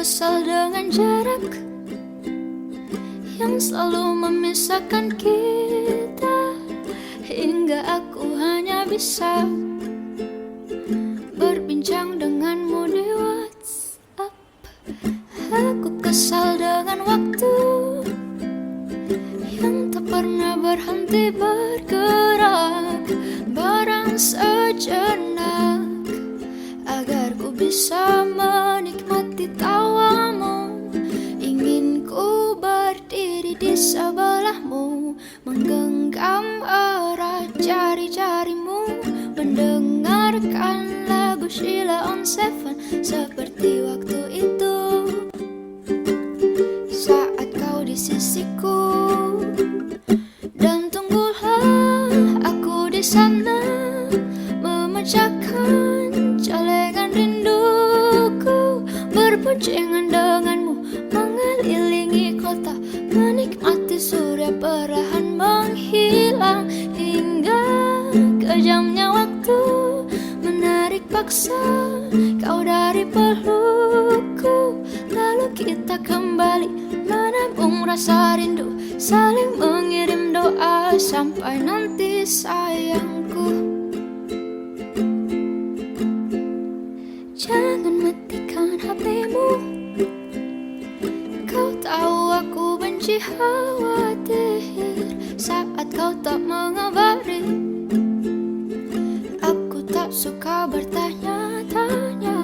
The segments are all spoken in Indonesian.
kesal dengan jarak yang selalu memisahkan kita, hingga aku hanya bisa berbincang denganmu di WhatsApp. Aku kesal dengan waktu yang tak pernah berhenti bergerak, barang sejenak agar ku bisa menikmati tawamu. Ingin ku berdiri di sebelahmu, menggenggam erat jari-jarimu, mendengarkan lagu Sheila on Seven seperti waktu itu saat kau di sisiku. Dan tunggulah aku di sana, memecahkan celengan rinduku, berboncengan denganmu, mengelilingi kota, menikmati surya perlahan menghilang, hingga kejamnya waktu menarik paksa kau dari pelukku. Lalu kita kembali menabung rasa rindu, saling mengirim doa sampai nanti sayangku. Jangan matikan HP-mu, kau tahu aku benci khawatir saat kau tak mengabari. Aku tak suka bertanya-tanya,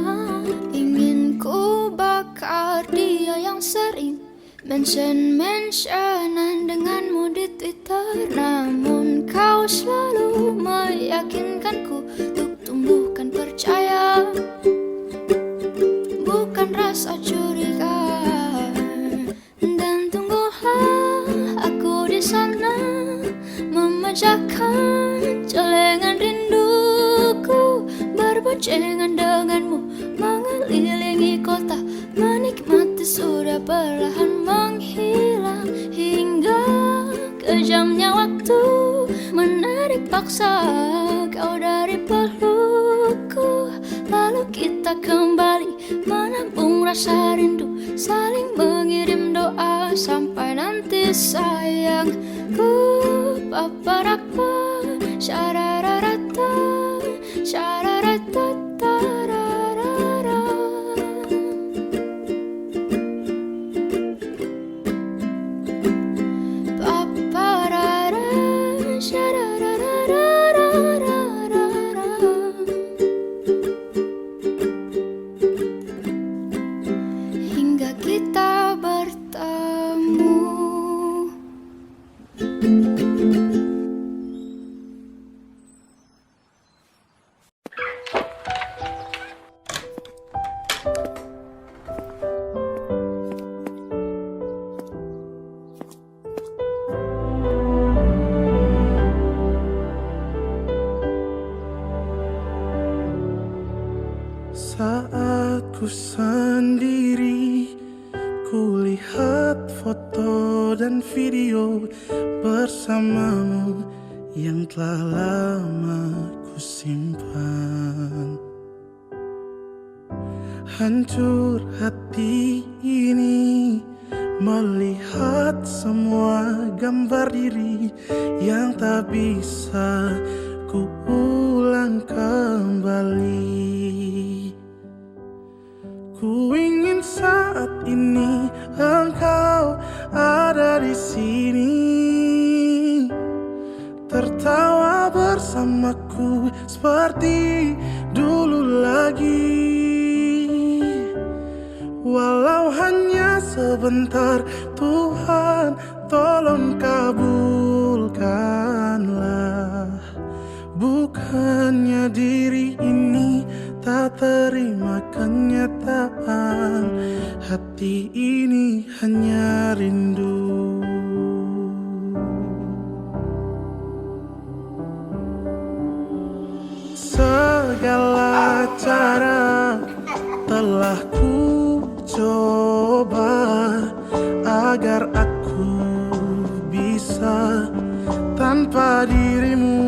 ingin ku bakar dia yang sering mention-mentionan denganmu di Twitter. Namun kau selalu meyakinkanku untuk tumbuhkan percaya, bukan rasa curiga. Dan tunggulah aku di sana, memecahkan celengan rinduku, berboncengan denganmu, mengelilingi kota, menikmati surya perlahan menghilang, hingga kejamnya waktu menarik paksa kau dari pelukku. Lalu kita kembali menabung rasa rindu, saling mengirim doa sampai nanti sayangku. Paparapa syarararata syararatatararara. Paparara syarararararara. Hingga kita bertemu. Saat ku sendiri, ku lihat foto dan video bersamamu yang telah lama ku simpan. Hancur hati ini melihat semua gambar diri yang tak bisa ku ulang kembali. Ku ingin saat ini engkau ada di sini, tertawa bersamaku seperti dulu lagi. Walau hanya sebentar, Tuhan tolong kabulkanlah. Bukannya diri ini tak terima kenyataan, hati ini hanya rindu. Segala cara telah ku coba agar aku bisa tanpa dirimu.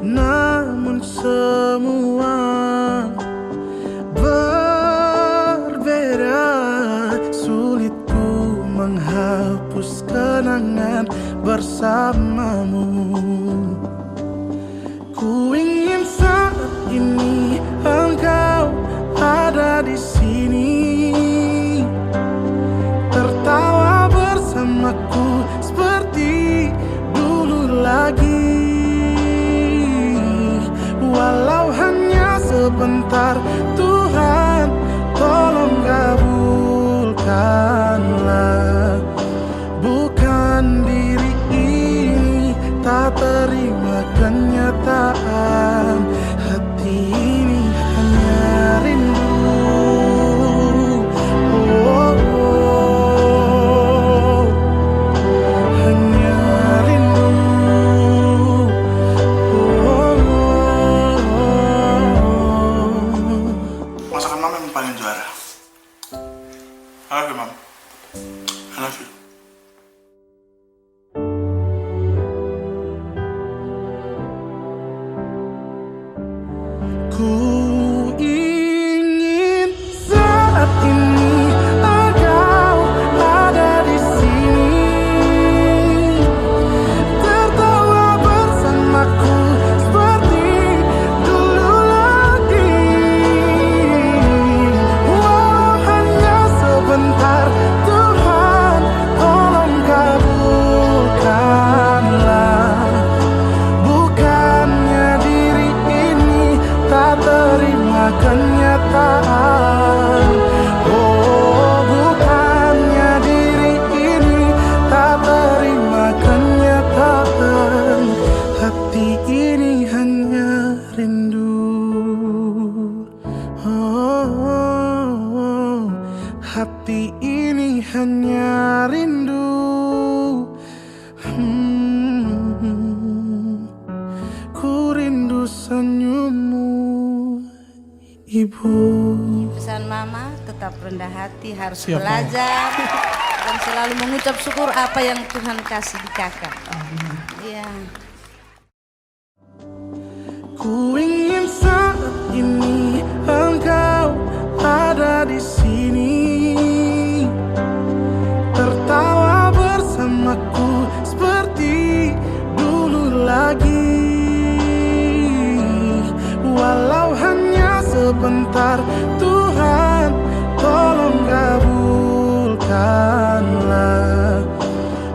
Namun semua sebentar. Tuhan, tolong kabulkanlah. Bukan diri ini tak terima kenyataan. Hati ini hanya rindu. Oh, oh, hanya rindu. Oh, oh. Masakan mama yang paling juara. I love you, mom. I love you. Ku ingin saat ini engkau ada di sini, tertawa bersamaku seperti dulu lagi. Walau hanya sebentar, Tuhan, tolong kabulkanlah. Bukannya diri ini tak terima kenyataan. Oh, bukannya diri ini tak terima kenyataan. Hati ini hanya rindu. Oh, oh, oh. Hati ini hanya rindu. Ku rindu senyummu, Ibu. Pesan mama, tetap rendah hati, harus Siap, belajar dan selalu mengucap syukur apa yang Tuhan kasih di kakak. Iya. Ku ingin saat ini engkau ada di sini, tertawa bersamaku seperti dulu lagi. Walau hanya sebentar, Tuhan, tolong kabulkanlah.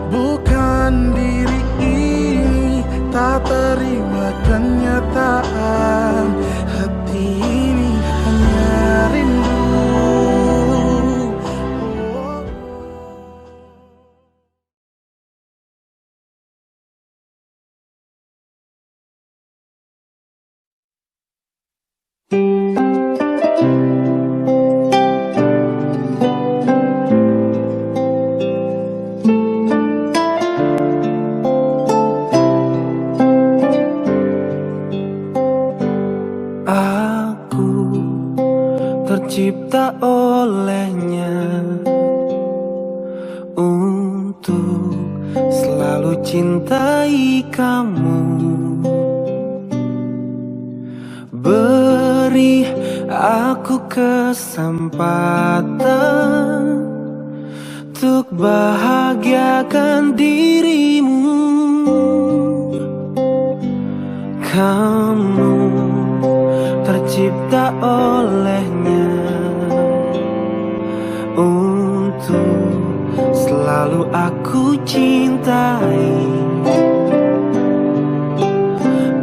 Bukan diri ini tak terima kenyataan. Hati ini hanya rindu. Aku tercipta olehnya untuk selalu cintai kamu. Beri aku kesempatan untuk bahagiakan dirimu. Kamu tercipta olehnya untuk selalu aku cintai.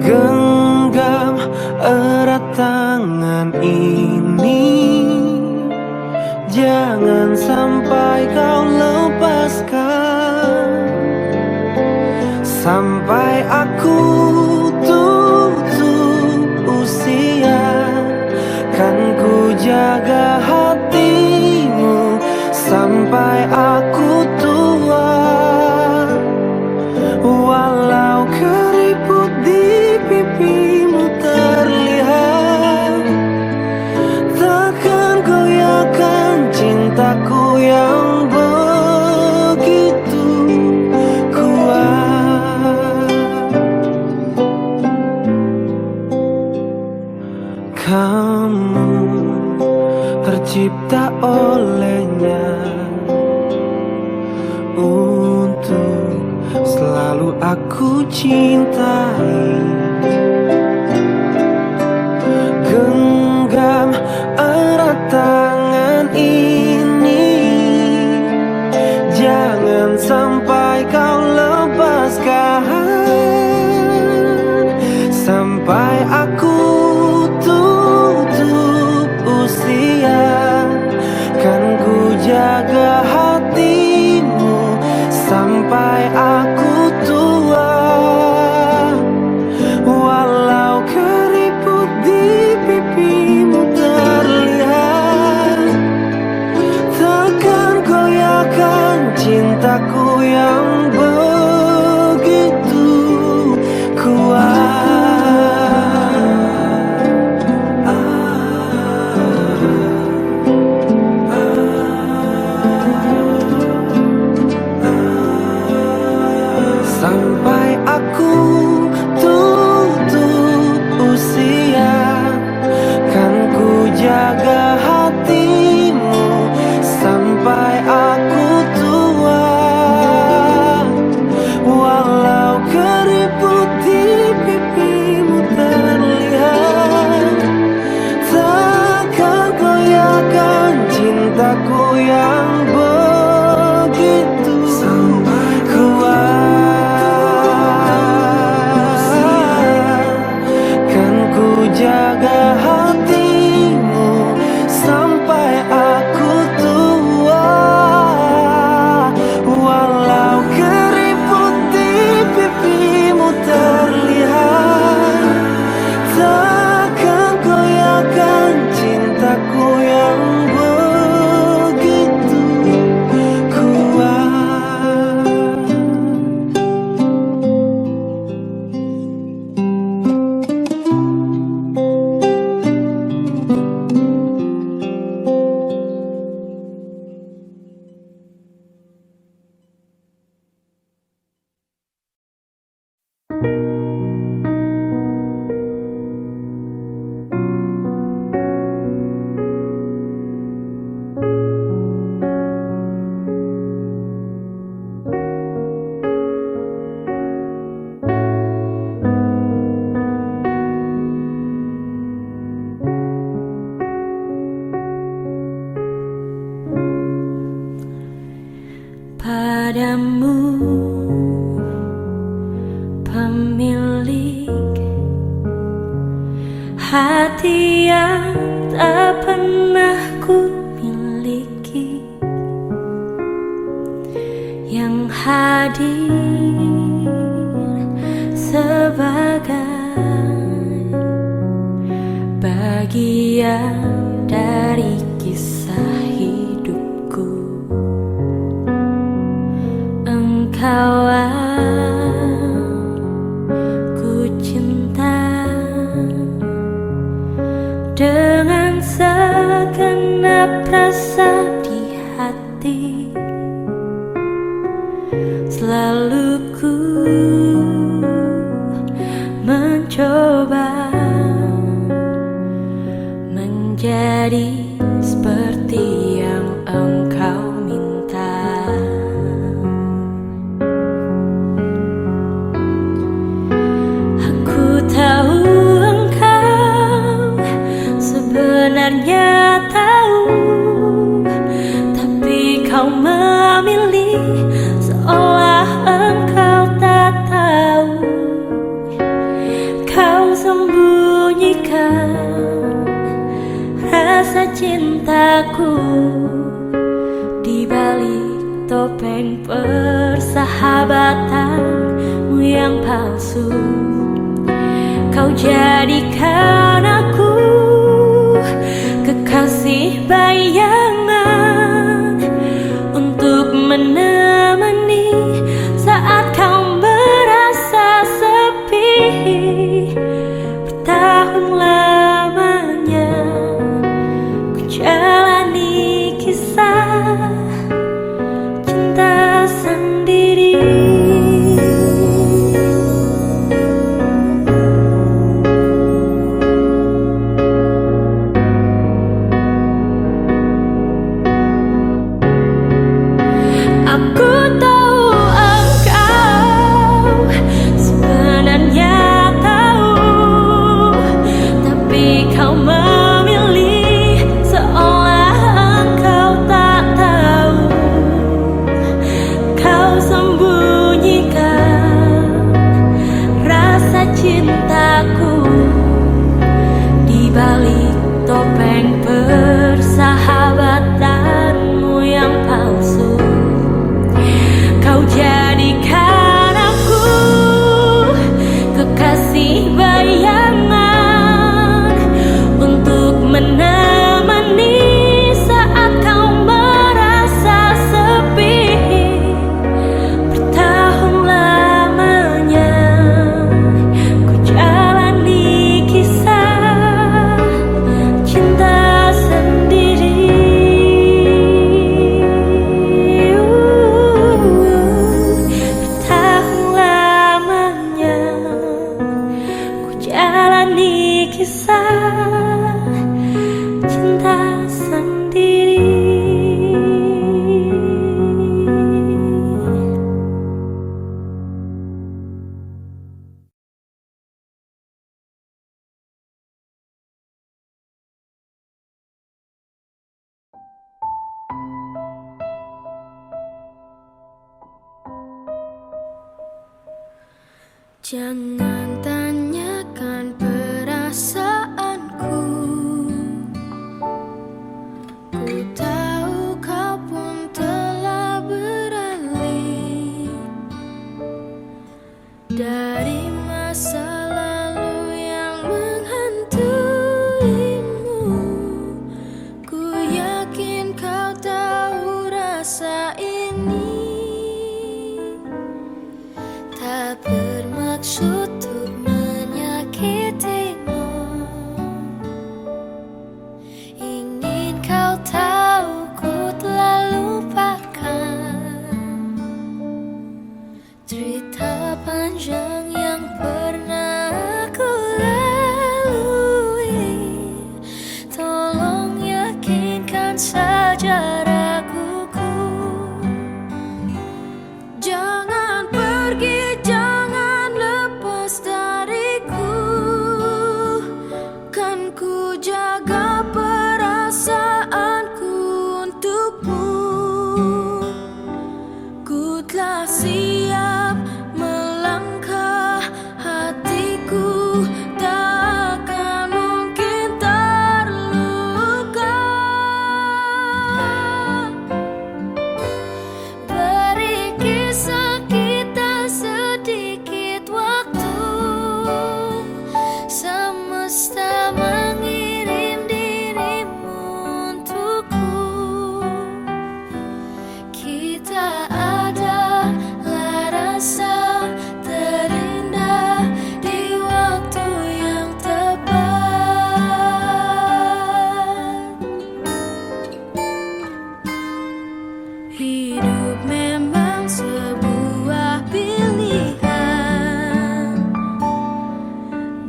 Genggam erat tangan ini, jangan sampai kau lepaskan. Sampai aku tutup usia, kan ku jaga hatimu sampai aku tua. Walau keriput di pipimu terlihat, takkan goyahkan cintaku yang begitu kuat. Kamu tercipta olehnya untuk selalu aku cintai. Genggam erat tangan ini, jangan sampai kau lepaskan. Sampai aku tutup hati yang tak pernah ku miliki, yang hadir sebagai bagian dari kisah hidupku. Engkau aku cinta dengan segenap rasa di hati. Selalu ku mencoba menjadi seperti yang engkau minta. Aku tahu engkau sebenarnya tahu, tapi kau memilih seolah engkau tak tahu. Kau sembunyikan rasa cintaku di balik topeng persahabatanmu yang palsu. Kau jadikan aku kekasih bayangan untuk menemani saat kau merasa sepi. Bertahun lamanya ku jalani kisah cinta sendiri. Aku tahu engkau sebenarnya tahu, tapi kau memilih seolah engkau tak tahu. Kau sembunyikan rasa cintaku di balik topeng persahabatanmu yang palsu. Kau jadikan aku kekasih bayangan untuk menemani saat kau merasa sepi. Bertahun lamanya ku jalani kisah cinta sendiri. Jalani kisah cinta sendiri. Jangan tanyakan perasaanku, ku tahu kau pun telah beralih dari masa lalu yang menghantuimu. Ku yakin kau tahu rasa ini tak bermaksud untuk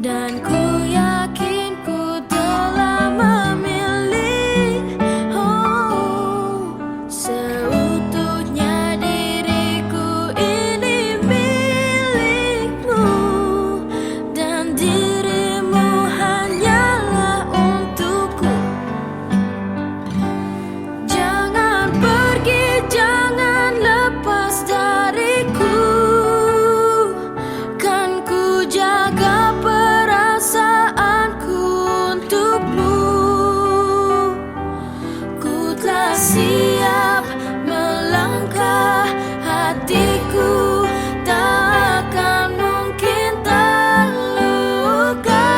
Dan ku yakin ku telah memilih seutuhnya diriku ini milikmu. Dan dirimu hanyalah untukku. Jangan pergi, jangan lepas dariku. Kan ku jaga perasaanku untukmu. Ku telah siap melangkah, hatiku tak akan mungkin terluka.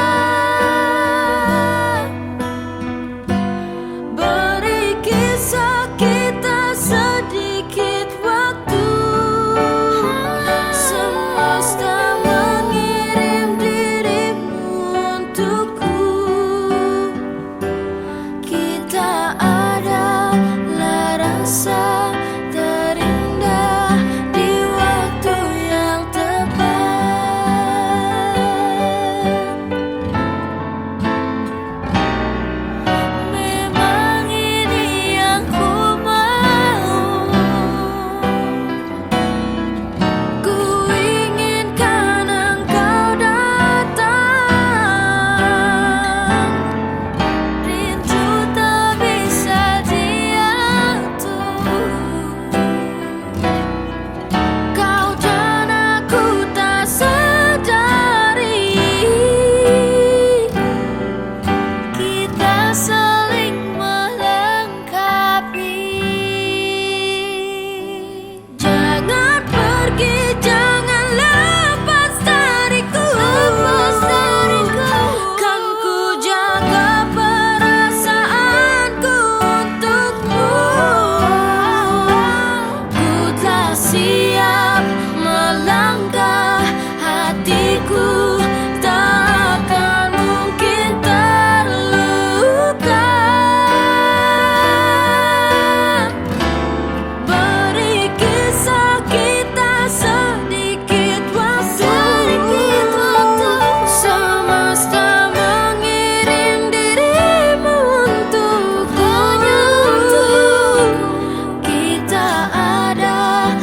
Beri kisah kita sedikit waktu. Semesta mengirim dirimu untukku. Kita adalah rasa terindah di waktu yang tepat. Memang ini yang ku mau. Ku inginkan engkau datang. Rindu tak bisa diatur. Kau dan aku tak sadari kita saling melengkapi. Jangan pergi, jangan lepas dariku. Kan ku jaga perasaanku untukmu. Ku telah siap melangkah, hatiku tak akan mungkin terluka. Beri kisah kita sedikit waktu. Semesta mengirim dirimu untukku. Kita adalah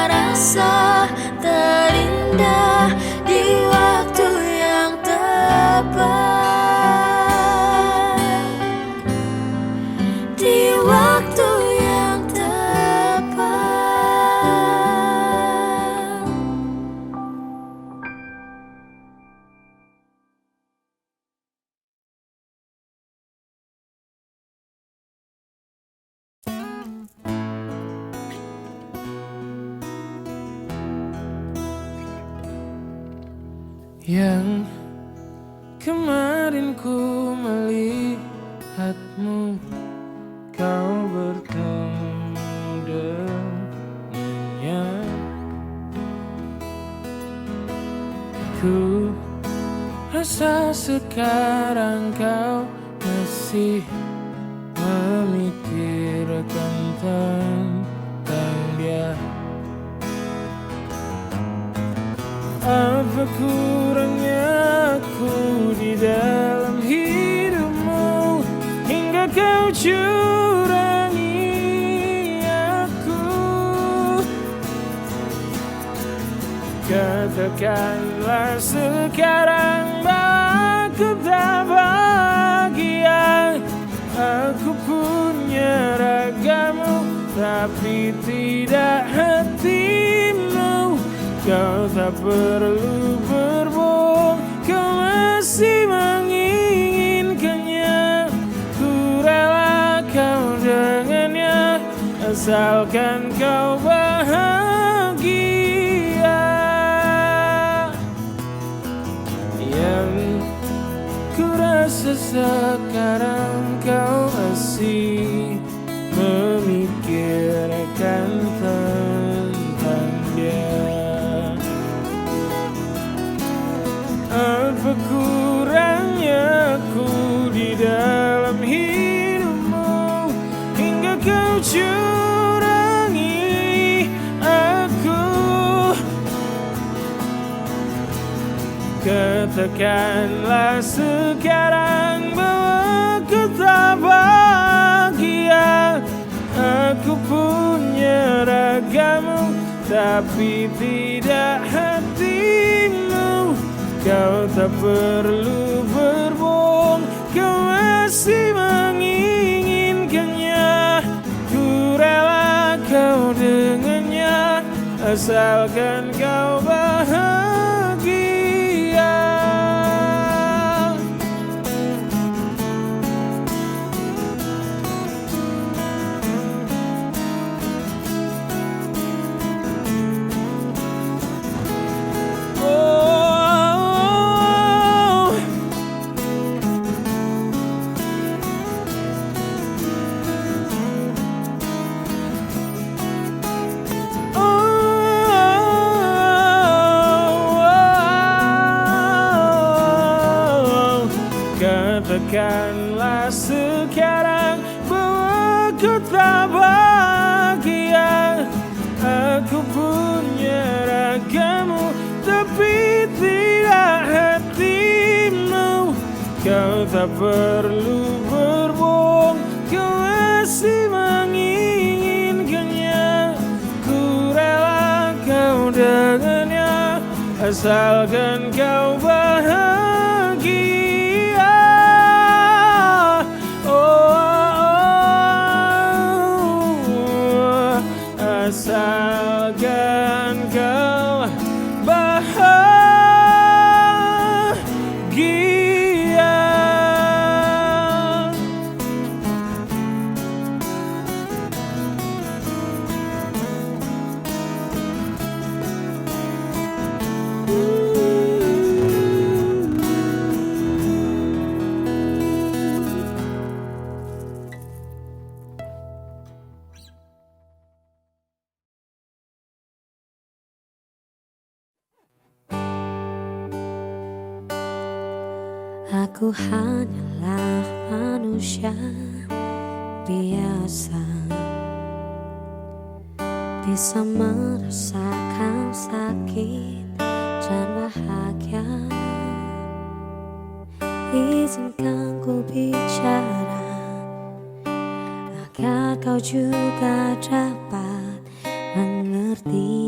rasa terindah di waktu yang tepat. Di waktu yang tepat. Yang kemarin ku melihatmu, kau bertemu dengannya. Ku rasa sekarang kau masih memikirkan tentang dia. Apa kurangnya aku di dalam hidupmu hingga kau curangi aku? Katakanlah sekarang bahwa aku tak bahagia. Aku punya ragamu tapi tidak hatimu. Kau tak perlu berbohong, kau masih menginginkannya. Ku rela kau dengannya, asalkan kau bahagia. Yang ku rasa sekarang kau masih memikirkan tentang dia. Apa kurangnya aku di dalam hidupmu hingga kau curangi aku? Katakanlah sekarang bahwa aku tak bahagia. Aku punya ragamu tapi tidak hatimu. Kau tak perlu berbohong, kau masih menginginkannya. Ku rela kau dengannya, asalkan kau bahagia. Katakanlah sekarang bahwa aku tak bahagia. Aku punya ragamu tapi tidak hatimu. Kau tak perlu berbohong, kau masih menginginkannya. Ku rela kau dengannya, asalkan kau bahagia. Asalkan kau bahagia. Aku hanyalah manusia biasa, bisa merasakan sakit dan bahagia. Izinkan ku bicara agar kau juga dapat mengerti.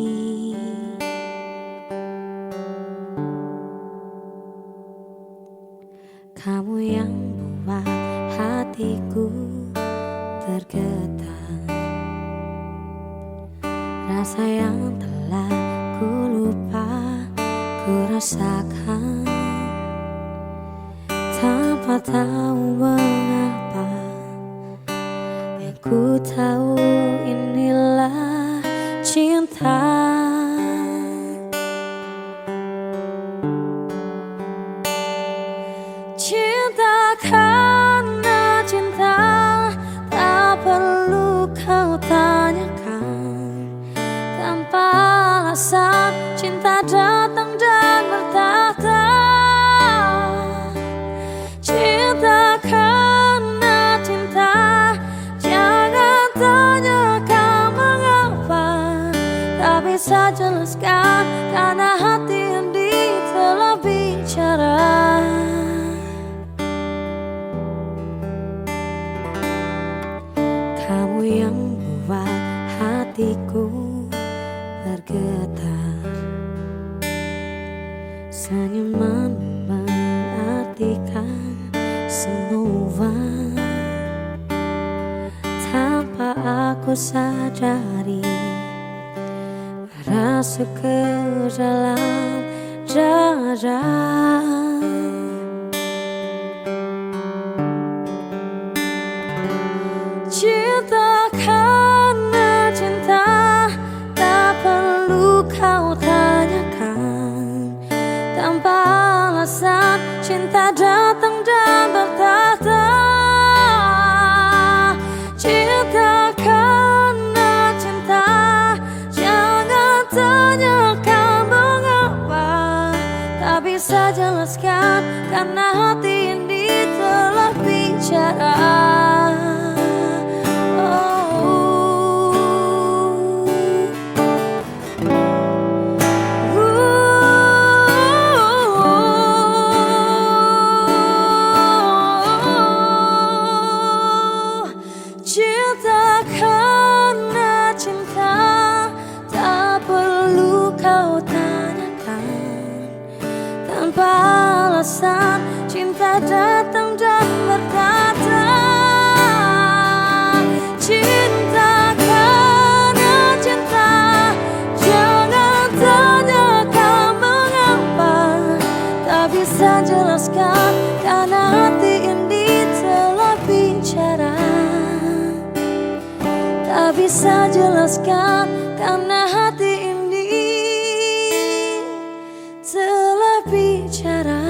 Kamu yang membuat hatiku tergetar, rasa yang telah ku lupa ku rasakan, tanpa tahu mengapa. Yang ku tahu inilah cinta. Cinta karena cinta, tak perlu kau tanyakan. Tanpa alasan cinta datang dan bertahta. Cinta karena cinta, jangan tanyakan mengapa. Tak bisa jelaskan karena hati yang telah bicara. Kamu yang membuat hatiku bergetar, senyuman mengartikan semua. Tanpa aku sadari, merasuk ke dalam dada. Cinta karena cinta, tak perlu kau tanyakan. Tanpa alasan cinta datang dan bertahta. Cinta karena cinta, jangan tanyakan mengapa. Tak bisa jelaskan karena hati ini telah bicara. tak bisa jelaskan karena hati ini telah bicara. Tak bisa jelaskan karena hati ini telah bicara.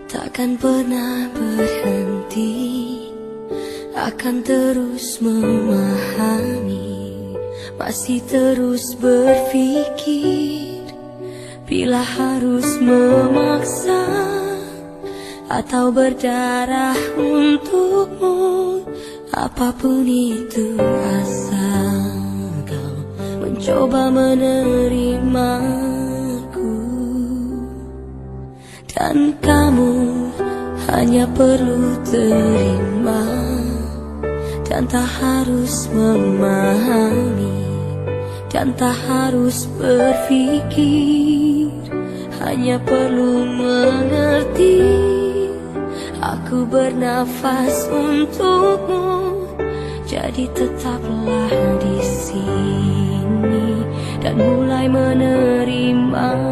Takkan pernah berhenti, akan terus memahami, masih terus berpikir. Bila harus memaksa atau berdarah untukmu, apapun itu asal kau mencoba menerimaku. Dan kamu hanya perlu terima dan tak harus memahami dan tak harus berpikir, hanya perlu mengerti. Aku bernafas untukmu, jadi tetaplah di sini dan mulai menerimaku.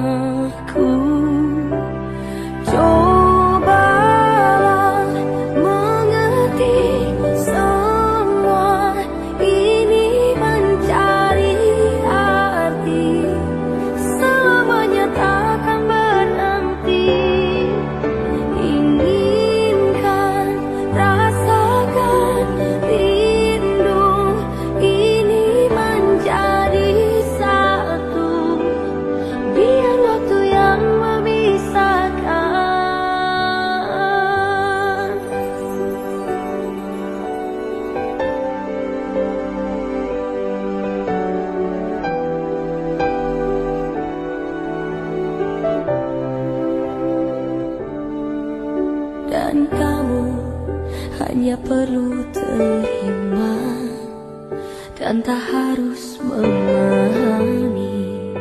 Cobalah mengerti semua ini mencari arti, selamanya takkan berhenti. Inginkan, rasakan rindu ini menjadi satu, biar waktu yang memisahkan. Dan kamu hanya perlu terima dan tak harus memahami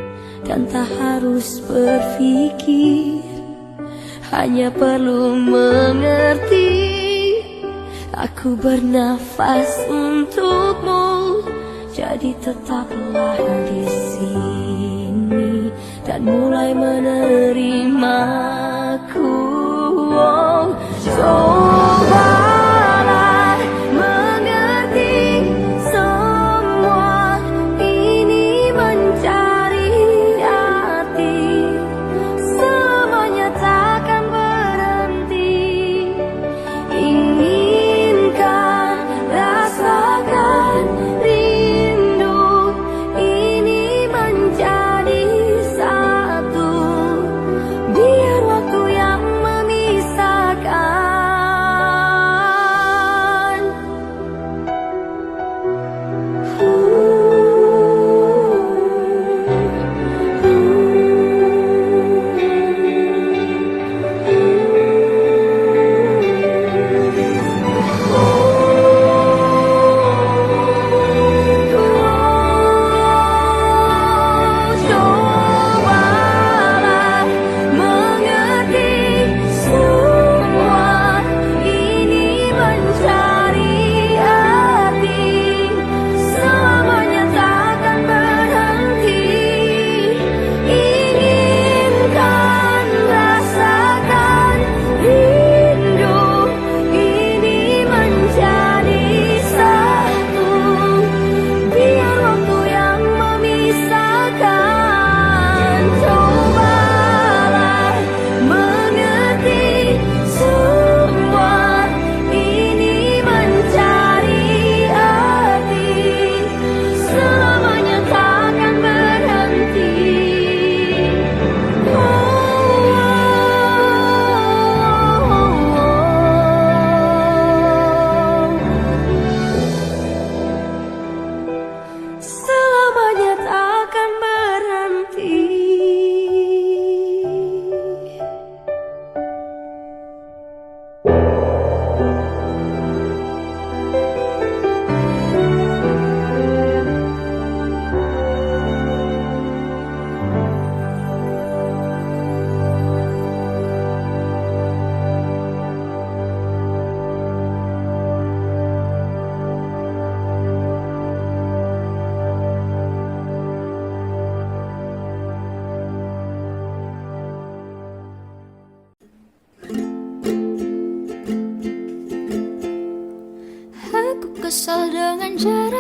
dan tak harus berpikir, hanya perlu mengerti. Aku bernafas untukmu, jadi tetaplah di sini dan mulai menerimaku. Oh, cobalah mengerti semua ini mencari arti, selamanya takkan berhenti. Inginkan, rasakan rindu ini menjadi satu, biar waktu yang memisahkan.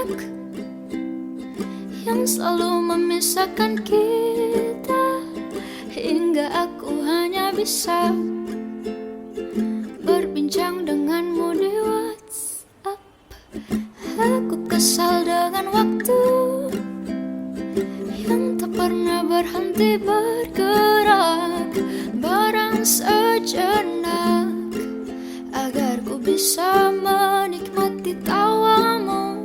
jarak yang selalu memisahkan kita, hingga aku hanya bisa berbincang denganmu di WhatsApp. Aku kesal dengan waktu yang tak pernah berhenti bergerak, barang sejenak agar ku bisa menikmati tawamu.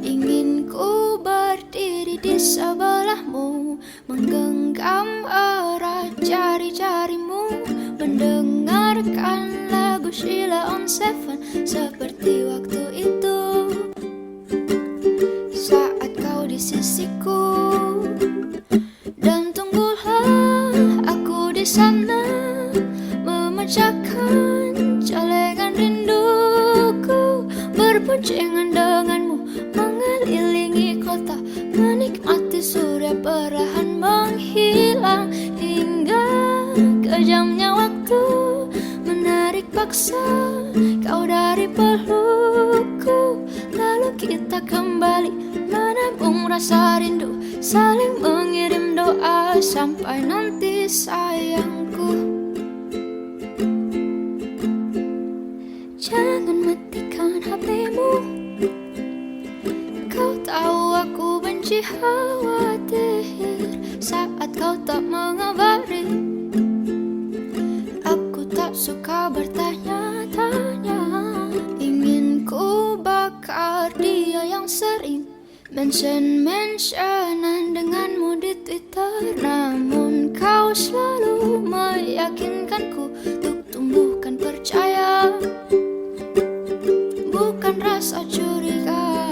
Ingin ku berdiri di sebelahmu, menggenggam erat jari-jarimu, mendengarkan lagu Sheila on Seven seperti waktu itu saat kau di sisiku. Dan tunggulah aku di sana, memecahkan celengan rinduku, berboncengan denganmu, mengelilingi kota, menikmati surya perlahan menghilang, hingga kejamnya waktu menarik paksa kau dari pelukku. Lalu kita kembali menabung rasa rindu, saling mengirim doa sampai nanti sayangku. Jangan matikan HP-mu, kau tahu aku benci khawatir saat kau tak mengabari. Aku tak suka bertanya-tanya, ingin ku bakar dia yang sering mention-mentionan denganmu di Twitter. Namun kau selalu meyakinkanku untuk tumbuhkan percaya, bukan rasa curiga.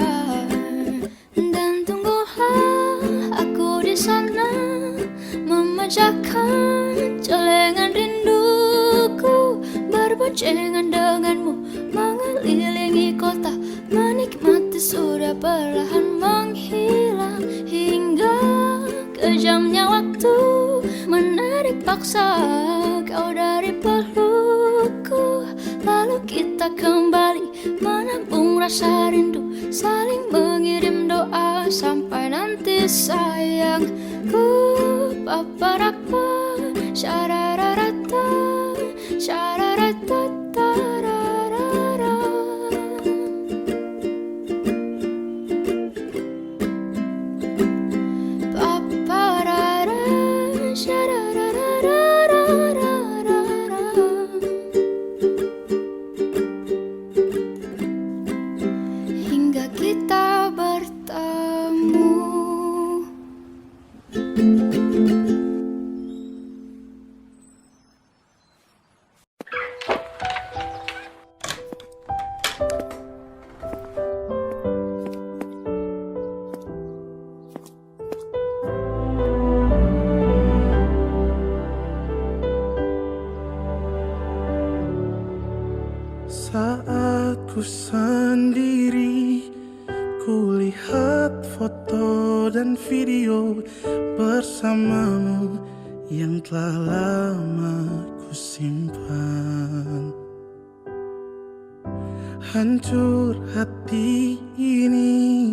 Dan tunggulah aku di sana, memecahkan celengan rinduku, berboncengan denganmu, mengelilingi kota, menikmati surya perlahan menghilang, hingga kejamnya waktu menarik paksa kau dari pelukku. Lalu kita kembali menabung rasa rindu, saling mengirim doa sampai nanti sayangku. Paparapa, syarararata, syararatatara. Paparara, syararararara. Hingga kita bertemu. Saat ku sendiri, ku lihat foto dan video bersamamu yang telah lama ku simpan. Hancur hati ini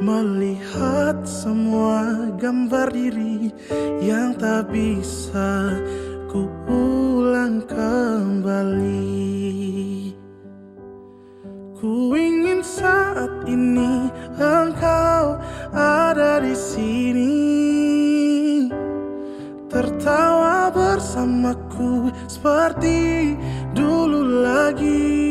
melihat semua gambar diri yang tak bisa ku ulang kembali. Ku ingin saat ini engkau ada di sini, tertawa bersamaku seperti dulu lagi.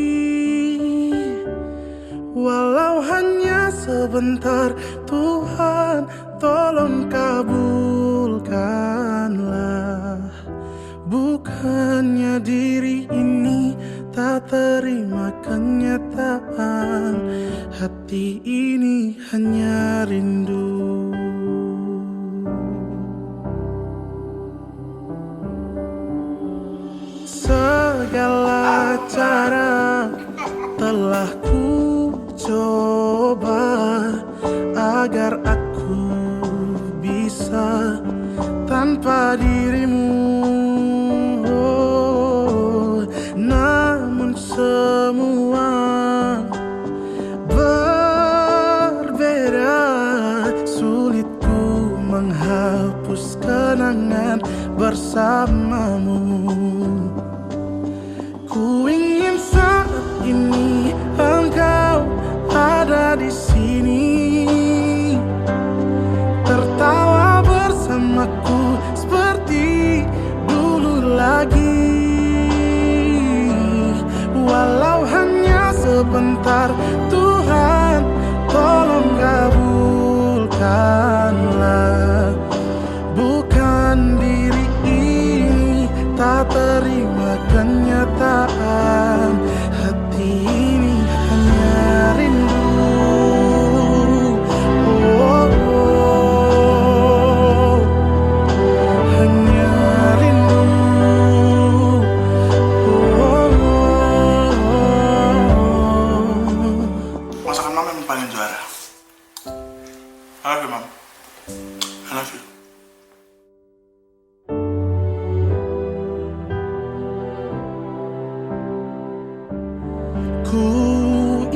Walau hanya sebentar, Tuhan tolong kabulkanlah. Bukannya diri ini tak terima kenyataan, hati ini hanya rindu. Segala cara telah ku coba agar aku bisa tanpa dirimu. Namun semua berbeda. menghapus kenangan bersamamu. Ku ingin saat ini engkau ada di sini, tertawa bersamaku seperti dulu lagi. Walau hanya sebentar, Tuhan tolong kabulkanlah. Bukan diri ini tak terima kenyataan, hati ini hanya rindu. Oh, oh, hanya rindu. Oh, Masakan mama yang paling juara. I love you, mom. I love you. Ku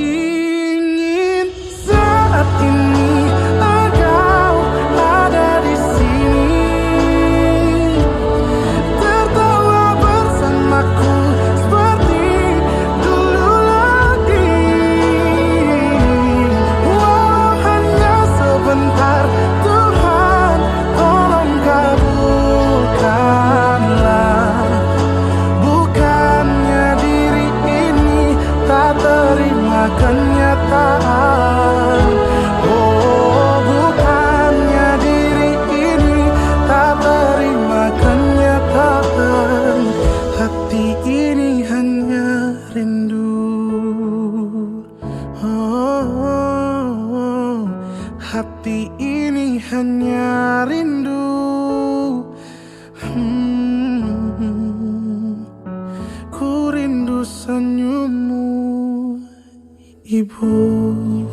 ingin saat ini engkau ada di sini, tertawa bersamaku seperti dulu lagi. Walau hanya sebentar, Tuhan tolong kabulkanlah. Bukannya diri ini tak terima kenyataan. Oh, bukannya diri ini tak terima kenyataan, hati ini hanya rindu. Oh, hati ini hanya rindu. Ku rindu senyummu, Ibu.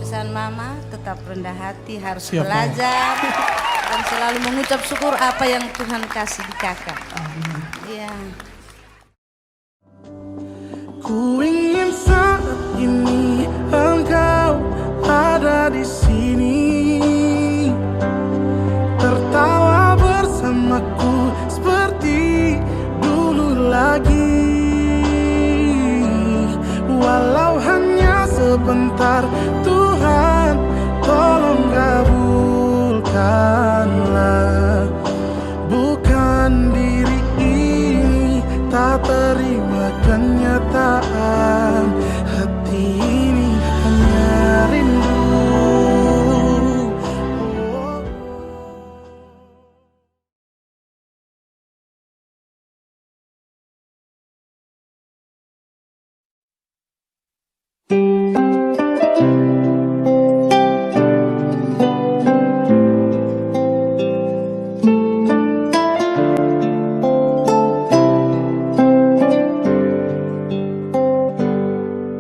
Pesan mama, tetap rendah hati, harus belajar dan selalu mengucap syukur apa yang Tuhan kasih di kakak. Iya. Ku ingin saat ini engkau ada di sini, tertawa bersamaku seperti dulu lagi. Walau hanya sebentar, Tuhan tolong kabulkanlah. Bukan diri ini tak terima kenyataan, hati ini hanya rindu.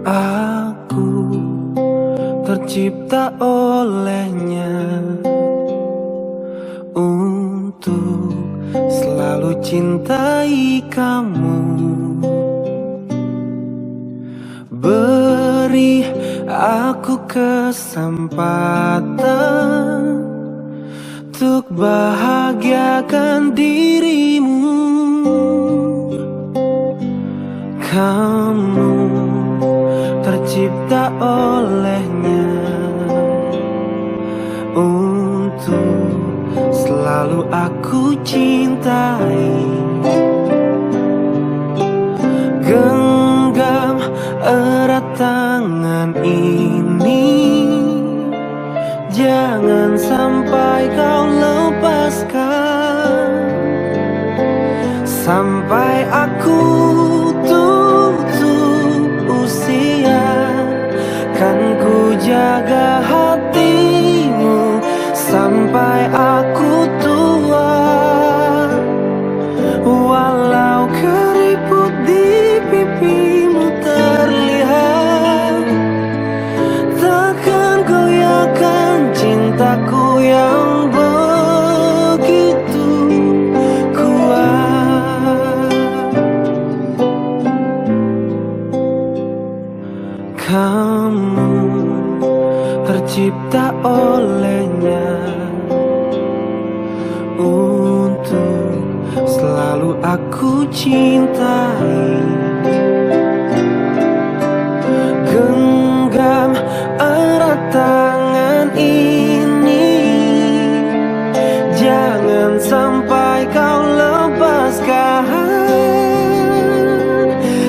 Aku tercipta olehnya untuk selalu cintai kamu. Beri aku kesempatan untuk bahagiakan dirimu. Kamu tercipta olehnya untuk selalu aku cintai. Genggam erat tangan ini, jangan sampai kau lepaskan. Sampai aku tutup usia, kan ku jaga hatimu sampai aku tua. Walau keriput di pipimu terlihat, takkan goyahkan cintaku yang begitu kuat. untuk selalu aku cintai. Genggam erat tangan ini, jangan sampai kau lepaskan.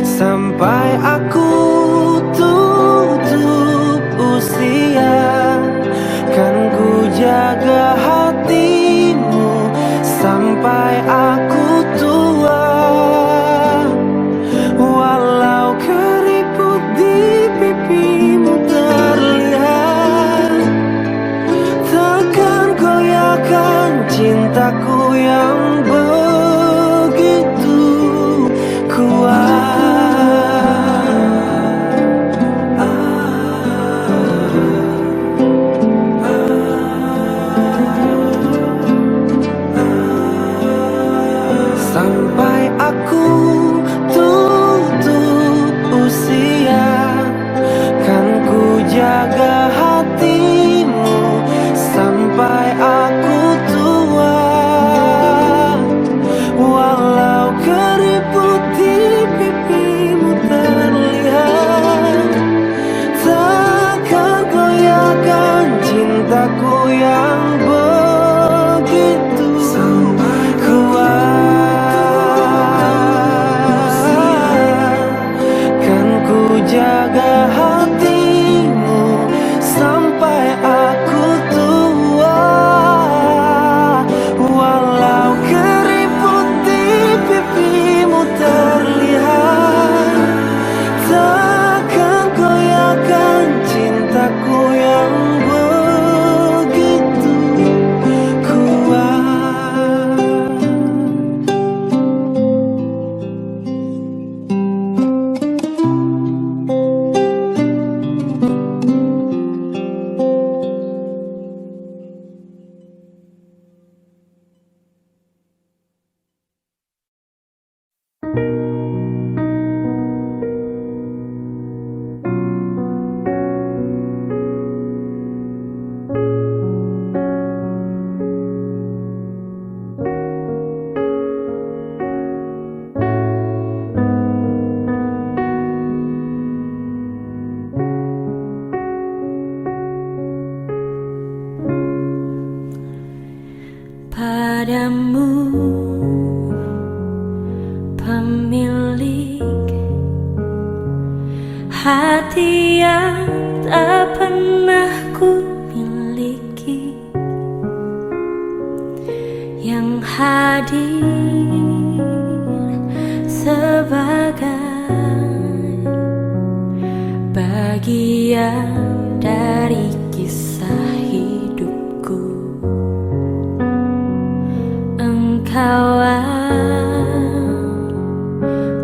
Sampai aku tutup usia, kan ku jaga hatimu sampai aku tua. Walau keriput di pipimu terlihat, takkan goyahkan cintaku yang begitu kuat. Sampai aku tutup usia, kan ku jaga hatimu sampai aku tua. Walau keriput di pipimu terlihat, takkan goyahkan cintaku yang begitu kuat. Jaga hatimu sampai aku tua. Walau keriput di pipimu terlihat, takkan goyahkan cintaku yang begitu kuat. Padamu pemilik hati yang tak pernah ku miliki, yang hadir sebagai bagian dari kisah hidupku. Engkau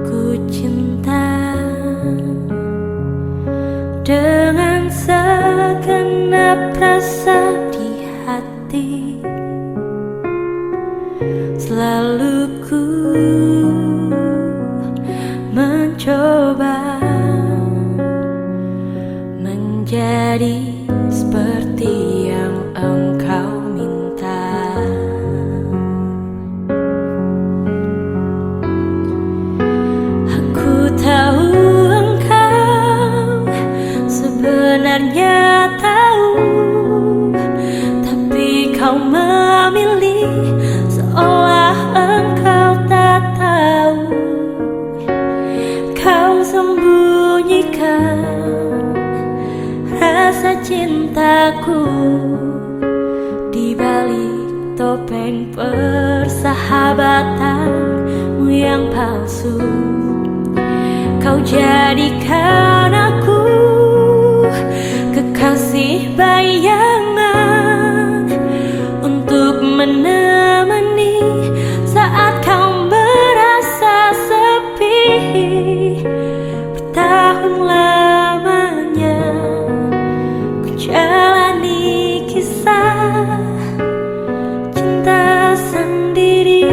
aku cinta dengan segenap rasa di hati. Selalu ku mencoba menjadi seperti yang engkau minta. Aku tahu engkau sebenarnya tahu, tapi kau memilih seolah engkau tak tahu. Kau sembunyikan rasa cintaku di balik topeng persahabatanmu yang palsu. Kau jadikan aku kekasih bayangan untuk menemani saat kau merasa sepi. Bertahun lamanya ku jalani kisah cinta sendiri.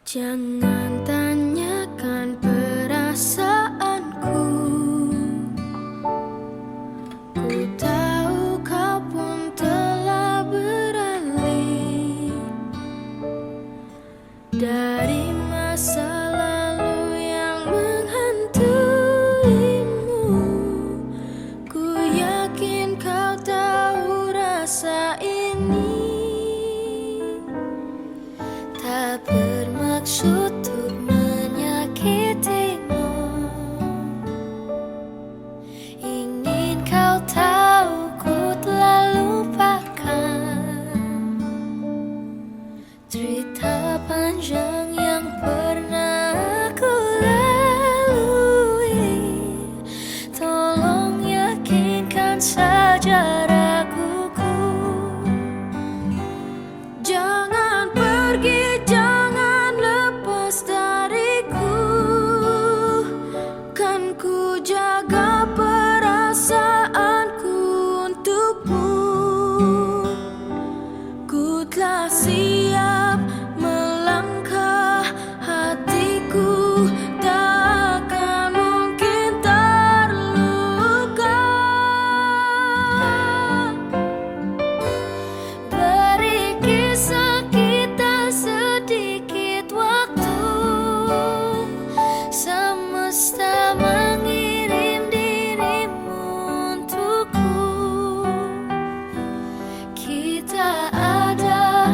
Jangan tanyakan perasaanku. Ku tahu kau pun telah beralih dari masa lalu yang menghantuimu. Ku yakin kau tahu rasa ini. Tak bermaksud untuk menyakitimu. Ingin kau tahu ku telah lupakan cerita panjang yang pernah aku lalui. Tolong yakinkan saja raguku. Jangan pergi, jangan lepas dariku. Kan ku jaga perasaanku untukmu. Ku telah siap melangkah, hatiku tak akan mungkin terluka. Beri kisah kita sedikit waktu. Semesta mengirim dirimu untukku. Kita ada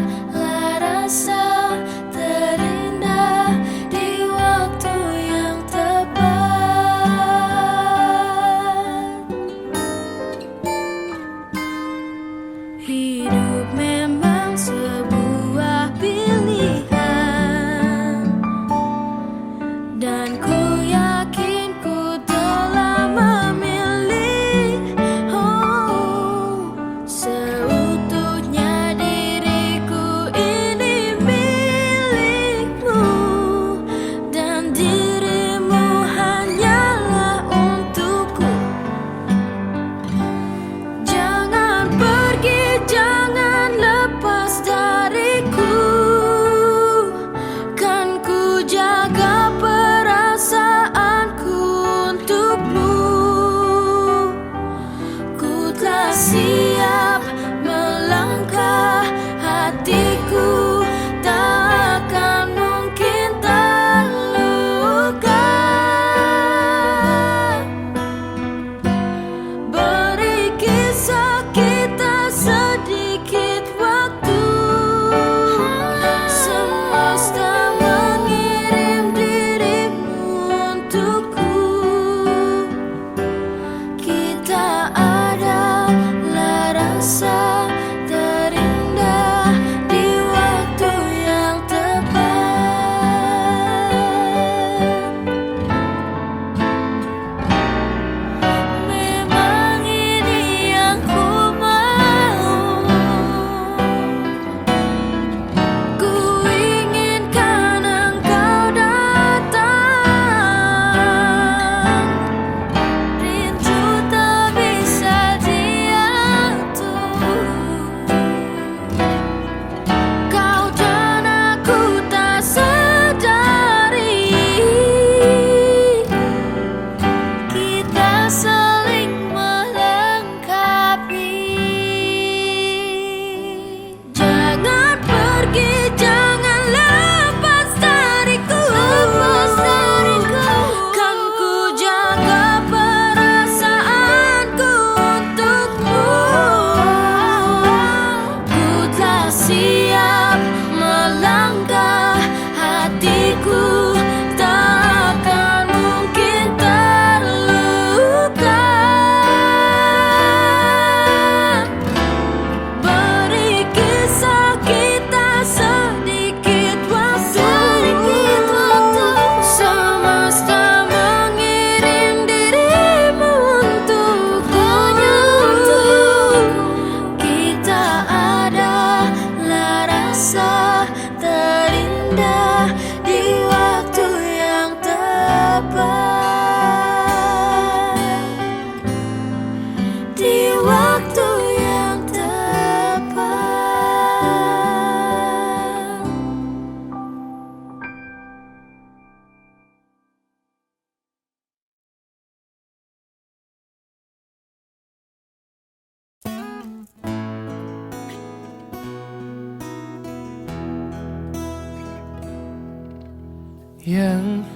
Yang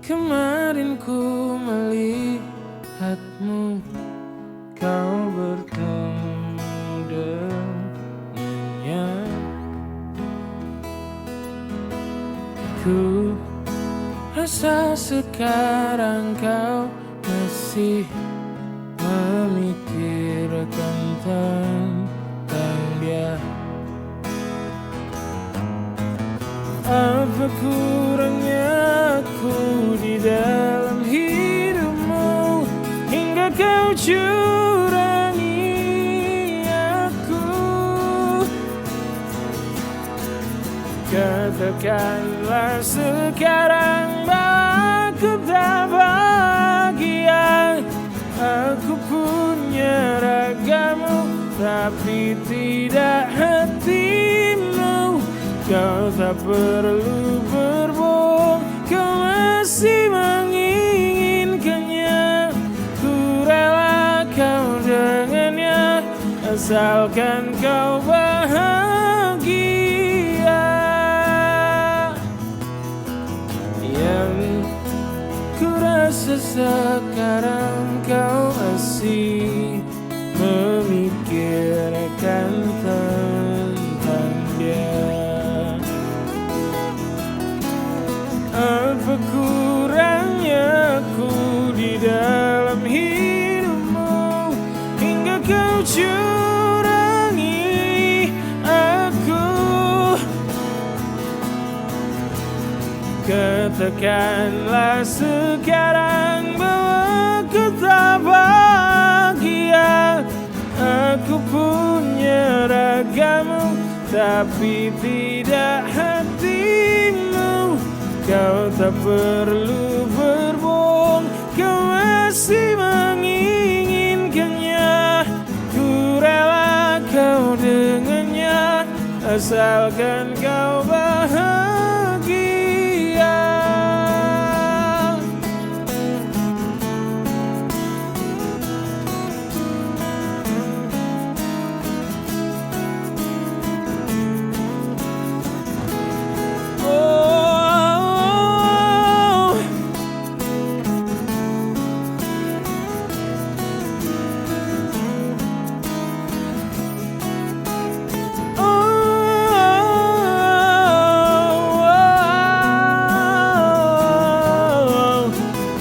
kemarin ku melihatmu, kau bertemu dengannya. Ku rasa sekarang kau masih memikirkan tentang dia. Apa kurangnya aku di dalam hidupmu hingga kau curangi aku? Katakanlah sekarang bahwa aku tak bahagia. Aku punya ragamu tapi tidak hatimu. Kau tak perlu berbohong, kau masih menginginkannya. Ku rela kau dengannya, asalkan kau bahagia. Yang ku rasa sekarang kau masih memikirkan tentang dia. Apa kurangnya aku di dalam hidupmu hingga kau curangi aku? Katakanlah sekarang bahwa aku tak bahagia. Aku punya ragamu tapi tidak hatimu. Kau tak perlu berbohong, kau masih menginginkannya. Ku rela kau dengannya, asalkan kau bahagia.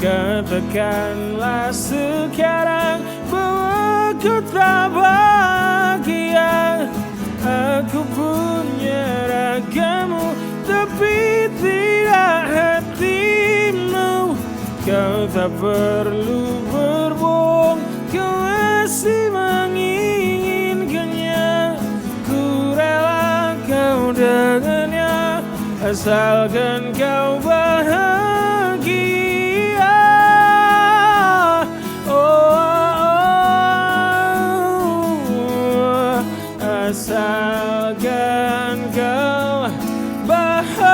Katakanlah sekarang bahwa aku tak bahagia. Aku punya ragamu tapi tidak hatimu. Kau tak perlu berbohong, kau masih menginginkannya. Ku rela kau dengannya, asalkan kau bahagia. Asalkan kau bahagia.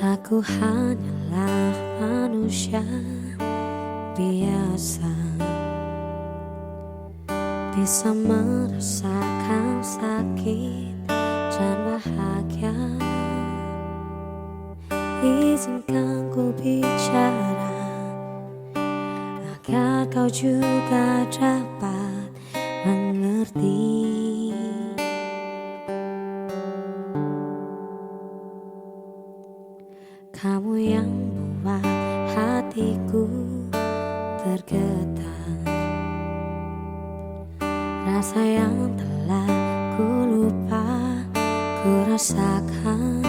Aku hanyalah manusia biasa, bisa merasakan sakit dan bahagia. Izinkan ku bicara agar kau juga dapat mengerti. Kamu yang membuat hatiku tergetar, rasa yang telah ku lupa ku rasakan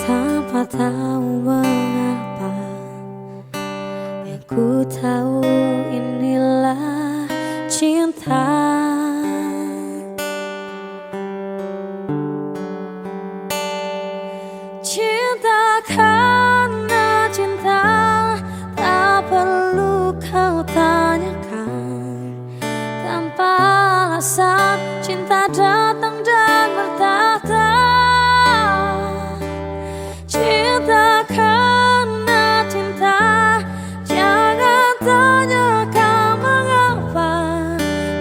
tanpa tahu mengapa. Yang ku tahu inilah cinta. alasan cinta datang dan bertahta. Cinta karena cinta, jangan tanyakan mengapa.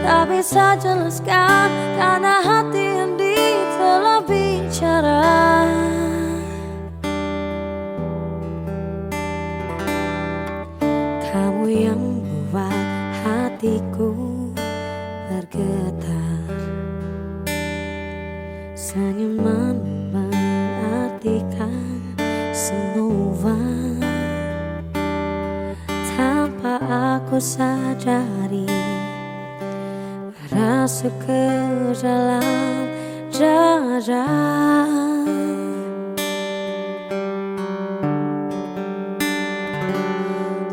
Tak bisa jelaskan karena hati ini telah bicara. Kamu yang buat hatiku bergetar, senyuman mengartikan semua. Tanpa aku sadari, merasuk ke dalam dada.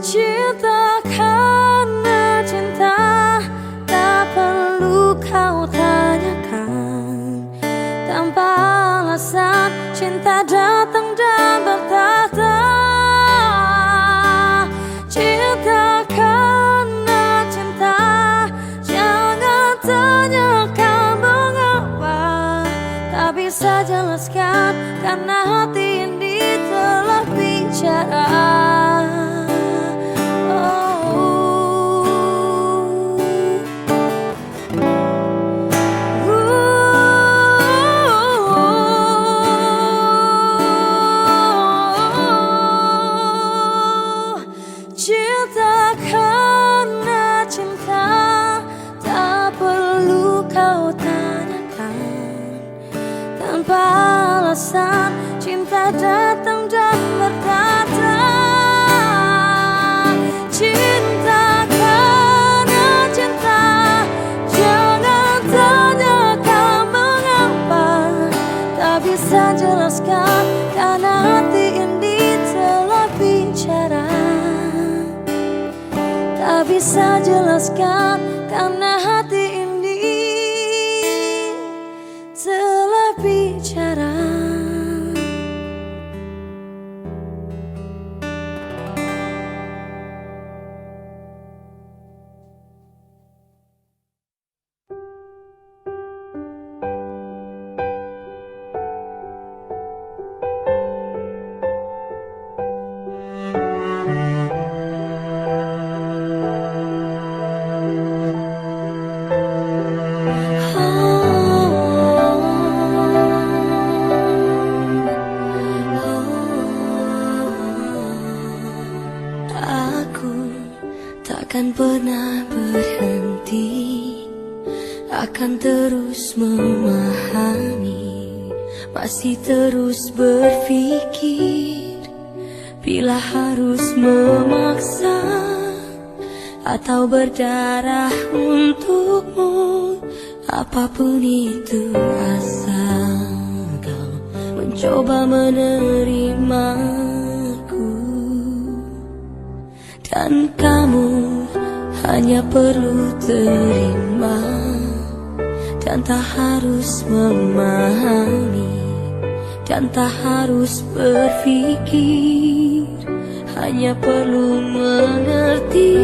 Cinta karena cinta, tak perlu kau tanyakan. Tanpa alasan cinta datang dan bertahta. Cinta karena cinta, jangan tanyakan mengapa. Tak bisa jelaskan karena hati ini telah bicara. Cinta karena cinta, tak perlu kau tanyakan. Tanpa alasan cinta datang dan berkata. Cinta karena cinta, jangan tanyakan mengapa. Tak bisa jelaskan karena hati ini telah bicara. Tak bisa jelaskan karena hati ini telah bicara. Takkan pernah berhenti, akan terus memahami, masih terus berpikir. Bila harus memaksa atau berdarah untukmu, apapun itu asal kau mencoba menerimaku. Dan kamu hanya perlu terima, dan tak harus memahami, dan tak harus berpikir. Hanya perlu mengerti,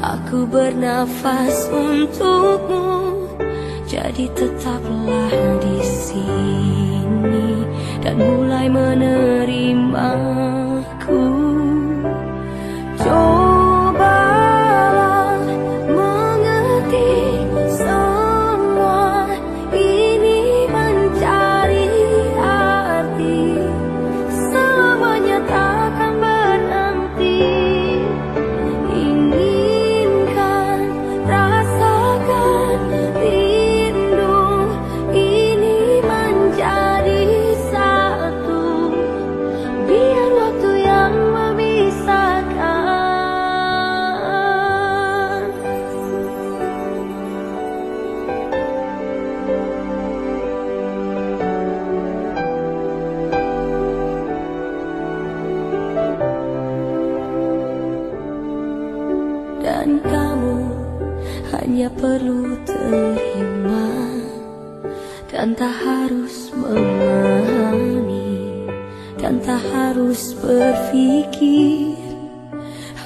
aku bernafas untukmu. Jadi tetaplah di sini dan mulai menerimaku. Cobalah mengerti semua ini mencari arti. Selamanya takkan berhenti. Inginkan, rasakan rindu ini menjadi satu. Biar waktu yang memisahkan. Dan kamu hanya perlu terima, dan tak harus memahami, dan tak harus berpikir.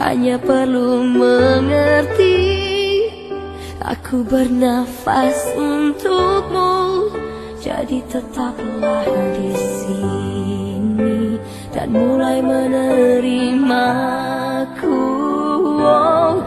Hanya perlu mengerti, Aku bernafas untukmu, jadi tetaplah di sini dan mulai menerimaku. Oh,